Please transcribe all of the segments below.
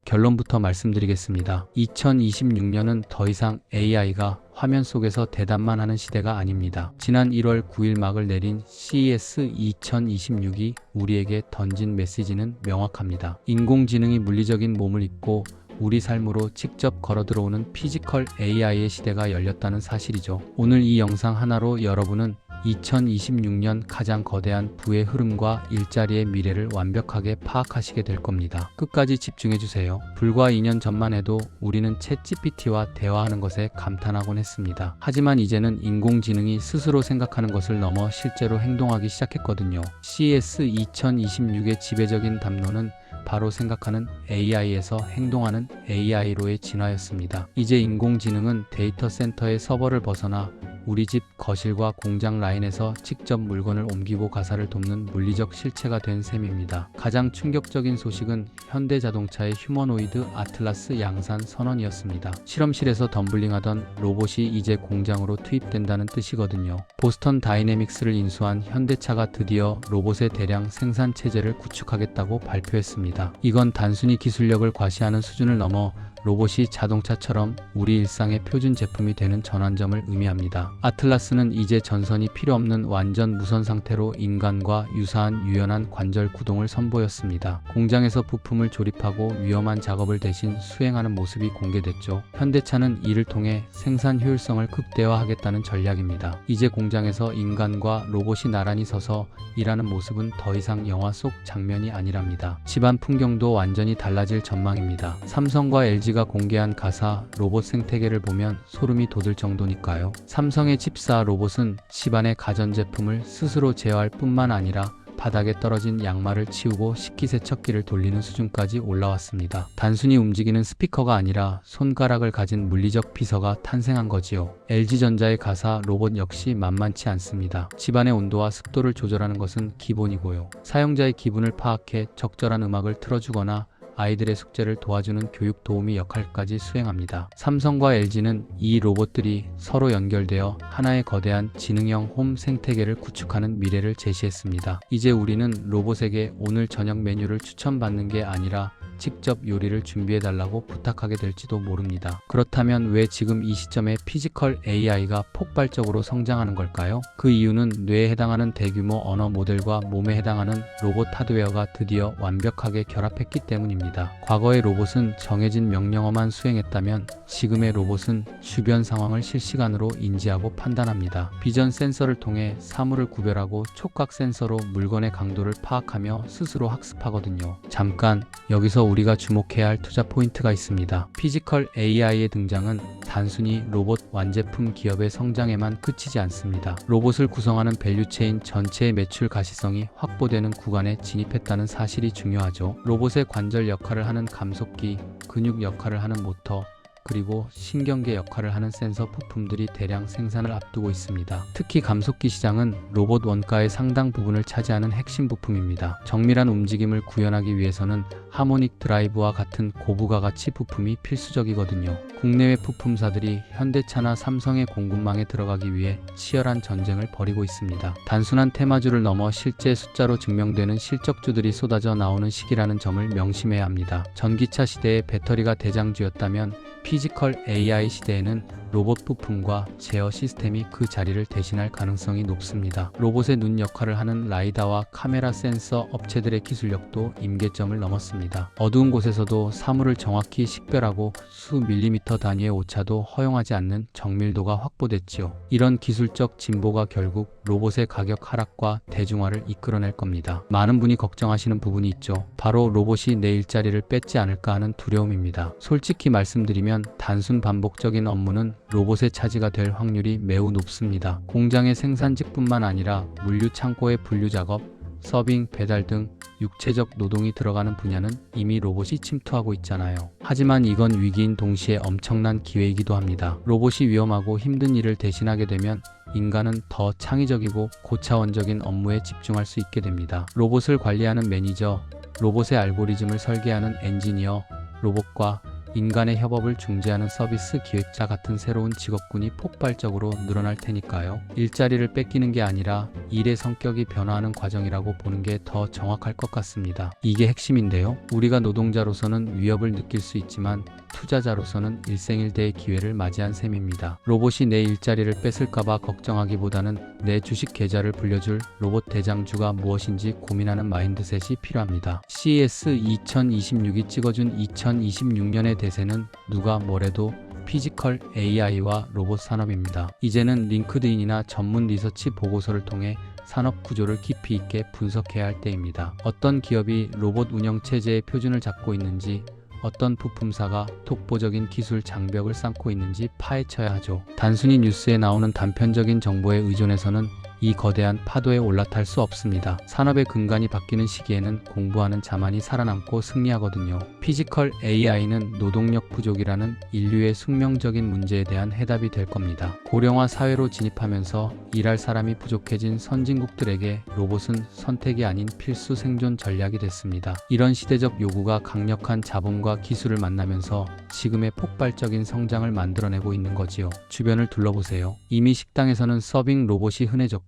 결론부터 말씀드리겠습니다. 2026년은 더 이상 AI가 화면 속에서 대답만 하는 시대가 아닙니다. 지난 1월 9일 막을 내린 CES 2026이 우리에게 던진 메시지는 명확합니다. 인공지능이 물리적인 몸을 입고 우리 삶으로 직접 걸어 들어오는 피지컬 AI의 시대가 열렸다는 사실이죠. 오늘 이 영상 하나로 여러분은 2026년 가장 거대한 부의 흐름과 일자리의 미래를 완벽하게 파악하시게 될 겁니다. 끝까지 집중해주세요. 불과 2년 전만 해도 우리는 챗GPT와 대화하는 것에 감탄하곤 했습니다. 하지만 이제는 인공지능이 스스로 생각하는 것을 넘어 실제로 행동하기 시작했거든요. CES 2026의 지배적인 담론은 바로 생각하는 AI에서 행동하는 AI로의 진화였습니다. 이제 인공지능은 데이터 센터의 서버를 벗어나 우리 집 거실과 공장 라인에서 직접 물건을 옮기고 가사를 돕는 물리적 실체가 된 셈입니다. 가장 충격적인 소식은 현대자동차의 휴머노이드 아틀라스 양산 선언이었습니다. 실험실에서 덤블링하던 로봇이 이제 공장으로 투입된다는 뜻이거든요. 보스턴 다이내믹스를 인수한 현대차가 드디어 로봇의 대량 생산 체제를 구축하겠다고 발표했습니다. 이건 단순히 기술력을 과시하는 수준을 넘어 로봇이 자동차처럼 우리 일상의 표준 제품이 되는 전환점을 의미합니다. 아틀라스는 이제 전선이 필요 없는 완전 무선 상태로 인간과 유사한 유연한 관절 구동을 선보였습니다. 공장에서 부품을 조립하고 위험한 작업을 대신 수행하는 모습이 공개됐죠. 현대차는 이를 통해 생산 효율성을 극대화하겠다는 전략입니다. 이제 공장에서 인간과 로봇이 나란히 서서 일하는 모습은 더 이상 영화 속 장면이 아니랍니다. 집안 풍경도 완전히 달라질 전망입니다. 삼성과 LG가 공개한 가사 로봇 생태계를 보면 소름이 돋을 정도니까요. 삼성의 집사 로봇은 집안의 가전제품을 스스로 제어할 뿐만 아니라 바닥에 떨어진 양말을 치우고 식기세척기를 돌리는 수준까지 올라왔습니다. 단순히 움직이는 스피커가 아니라 손가락을 가진 물리적 비서가 탄생한 거지요. LG전자의 가사 로봇 역시 만만치 않습니다. 집안의 온도와 습도를 조절하는 것은 기본이고요. 사용자의 기분을 파악해 적절한 음악을 틀어주거나 아이들의 숙제를 도와주는 교육 도우미 역할까지 수행합니다. 삼성과 LG는 이 로봇들이 서로 연결되어 하나의 거대한 지능형 홈 생태계를 구축하는 미래를 제시했습니다. 이제 우리는 로봇에게 오늘 저녁 메뉴를 추천받는 게 아니라 직접 요리를 준비해달라고 부탁하게 될지도 모릅니다. 그렇다면 왜 지금 이 시점에 피지컬 AI가 폭발적으로 성장하는 걸까요? 그 이유는 뇌에 해당하는 대규모 언어 모델과 몸에 해당하는 로봇 하드웨어가 드디어 완벽하게 결합했기 때문입니다. 과거의 로봇은 정해진 명령어만 수행했다면 지금의 로봇은 주변 상황을 실시간으로 인지하고 판단합니다. 비전 센서를 통해 사물을 구별하고 촉각 센서로 물건의 강도를 파악하며 스스로 학습하거든요. 잠깐 여기서 우리가 주목해야 할 투자 포인트가 있습니다. 피지컬 AI의 등장은 단순히 로봇 완제품 기업의 성장에만 그치지 않습니다. 로봇을 구성하는 밸류체인 전체의 매출 가시성이 확보되는 구간에 진입했다는 사실이 중요하죠. 로봇의 관절 역할을 하는 감속기, 근육 역할을 하는 모터, 그리고 신경계 역할을 하는 센서 부품들이 대량 생산을 앞두고 있습니다. 특히 감속기 시장은 로봇 원가의 상당 부분을 차지하는 핵심 부품입니다. 정밀한 움직임을 구현하기 위해서는 하모닉 드라이브와 같은 고부가 가치 부품이 필수적이거든요. 국내외 부품사들이 현대차나 삼성의 공급망에 들어가기 위해 치열한 전쟁을 벌이고 있습니다. 단순한 테마주를 넘어 실제 숫자로 증명되는 실적주들이 쏟아져 나오는 시기라는 점을 명심해야 합니다. 전기차 시대의 배터리가 대장주였다면 피지컬 AI 시대에는 로봇 부품과 제어 시스템이 그 자리를 대신할 가능성이 높습니다. 로봇의 눈 역할을 하는 라이다와 카메라 센서 업체들의 기술력도 임계점을 넘었습니다. 어두운 곳에서도 사물을 정확히 식별하고 수 밀리미터 단위의 오차도 허용하지 않는 정밀도가 확보됐지요. 이런 기술적 진보가 결국 로봇의 가격 하락과 대중화를 이끌어낼 겁니다. 많은 분이 걱정하시는 부분이 있죠. 바로 로봇이 내 일자리를 뺏지 않을까 하는 두려움입니다. 솔직히 말씀드리면 단순 반복적인 업무는 로봇의 차지가 될 확률이 매우 높습니다. 공장의 생산직뿐만 아니라 물류 창고의 분류 작업, 서빙, 배달 등 육체적 노동이 들어가는 분야는 이미 로봇이 침투하고 있잖아요. 하지만 이건 위기인 동시에 엄청난 기회이기도 합니다. 로봇이 위험하고 힘든 일을 대신하게 되면 인간은 더 창의적이고 고차원적인 업무에 집중할 수 있게 됩니다. 로봇을 관리하는 매니저, 로봇의 알고리즘을 설계하는 엔지니어, 로봇과 인간의 협업을 중재하는 서비스 기획자 같은 새로운 직업군이 폭발적으로 늘어날 테니까요. 일자리를 뺏기는 게 아니라 일의 성격이 변화하는 과정이라고 보는 게 더 정확할 것 같습니다. 이게 핵심인데요. 우리가 노동자로서는 위협을 느낄 수 있지만 투자자로서는 일생일대의 기회를 맞이한 셈입니다. 로봇이 내 일자리를 뺏을까봐 걱정하기보다는 내 주식 계좌를 불려줄 로봇 대장주가 무엇인지 고민하는 마인드셋이 필요합니다. CES 2026이 찍어준 2026년의 대세는 누가 뭐래도 피지컬 AI와 로봇 산업입니다. 이제는 링크드인이나 전문 리서치 보고서를 통해 산업 구조를 깊이 있게 분석해야 할 때입니다. 어떤 기업이 로봇 운영 체제의 표준을 잡고 있는지, 어떤 부품사가 독보적인 기술 장벽을 쌓고 있는지 파헤쳐야 하죠. 단순히 뉴스에 나오는 단편적인 정보에 의존해서는 이 거대한 파도에 올라탈 수 없습니다. 산업의 근간이 바뀌는 시기에는 공부하는 자만이 살아남고 승리하거든요. 피지컬 AI는 노동력 부족이라는 인류의 숙명적인 문제에 대한 해답이 될 겁니다. 고령화 사회로 진입하면서 일할 사람이 부족해진 선진국들에게 로봇은 선택이 아닌 필수 생존 전략이 됐습니다. 이런 시대적 요구가 강력한 자본과 기술을 만나면서 지금의 폭발적인 성장을 만들어내고 있는 거지요. 주변을 둘러보세요. 이미 식당에서는 서빙 로봇이 흔해졌고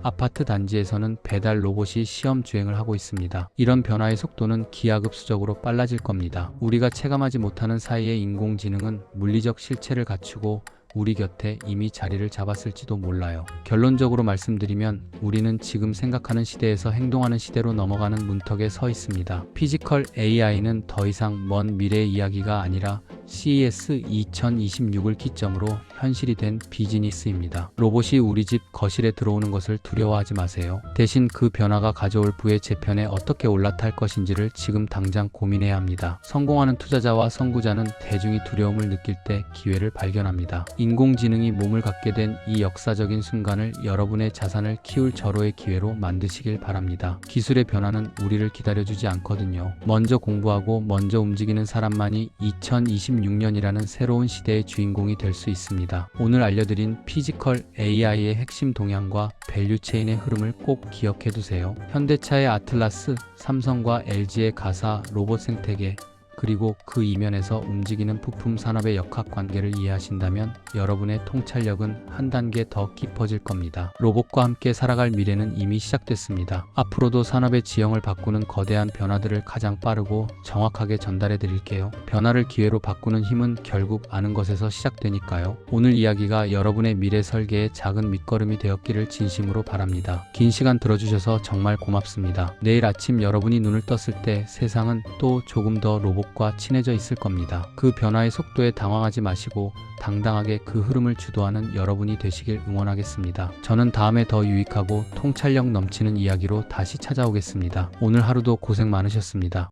아파트 단지에서는 배달 로봇이 시험 주행을 하고 있습니다. 이런 변화의 속도는 기하급수적으로 빨라질 겁니다. 우리가 체감하지 못하는 사이에 인공지능은 물리적 실체를 갖추고 우리 곁에 이미 자리를 잡았을지도 몰라요. 결론적으로 말씀드리면 우리는 지금 생각하는 시대에서 행동하는 시대로 넘어가는 문턱에 서 있습니다. 피지컬 AI는 더 이상 먼 미래의 이야기가 아니라 CES 2026을 기점으로 현실이 된 비즈니스입니다. 로봇이 우리 집 거실에 들어오는 것을 두려워하지 마세요. 대신 그 변화가 가져올 부의 재편에 어떻게 올라탈 것인지를 지금 당장 고민해야 합니다. 성공하는 투자자와 선구자는 대중이 두려움을 느낄 때 기회를 발견합니다. 인공지능이 몸을 갖게 된 이 역사적인 순간을 여러분의 자산을 키울 절호의 기회로 만드시길 바랍니다. 기술의 변화는 우리를 기다려주지 않거든요. 먼저 공부하고 먼저 움직이는 사람만이 2026년이라는 새로운 시대의 주인공이 될 수 있습니다. 오늘 알려드린 피지컬 AI의 핵심 동향과 밸류체인의 흐름을 꼭 기억해 두세요. 현대차의 아틀라스, 삼성과 LG의 가사 로봇 생태계, 그리고 그 이면에서 움직이는 부품 산업의 역학관계를 이해하신다면 여러분의 통찰력은 한 단계 더 깊어질 겁니다. 로봇과 함께 살아갈 미래는 이미 시작됐습니다. 앞으로도 산업의 지형을 바꾸는 거대한 변화들을 가장 빠르고 정확하게 전달해 드릴게요. 변화를 기회로 바꾸는 힘은 결국 아는 것에서 시작되니까요. 오늘 이야기가 여러분의 미래 설계의 작은 밑거름이 되었기를 진심으로 바랍니다. 긴 시간 들어주셔서 정말 고맙습니다. 내일 아침 여러분이 눈을 떴을 때 세상은 또 조금 더 로봇과 친해져 있을 겁니다. 그 변화의 속도에 당황하지 마시고 당당하게 그 흐름을 주도하는 여러분이 되시길 응원하겠습니다. 저는 다음에 더 유익하고 통찰력 넘치는 이야기로 다시 찾아오겠습니다. 오늘 하루도 고생 많으셨습니다.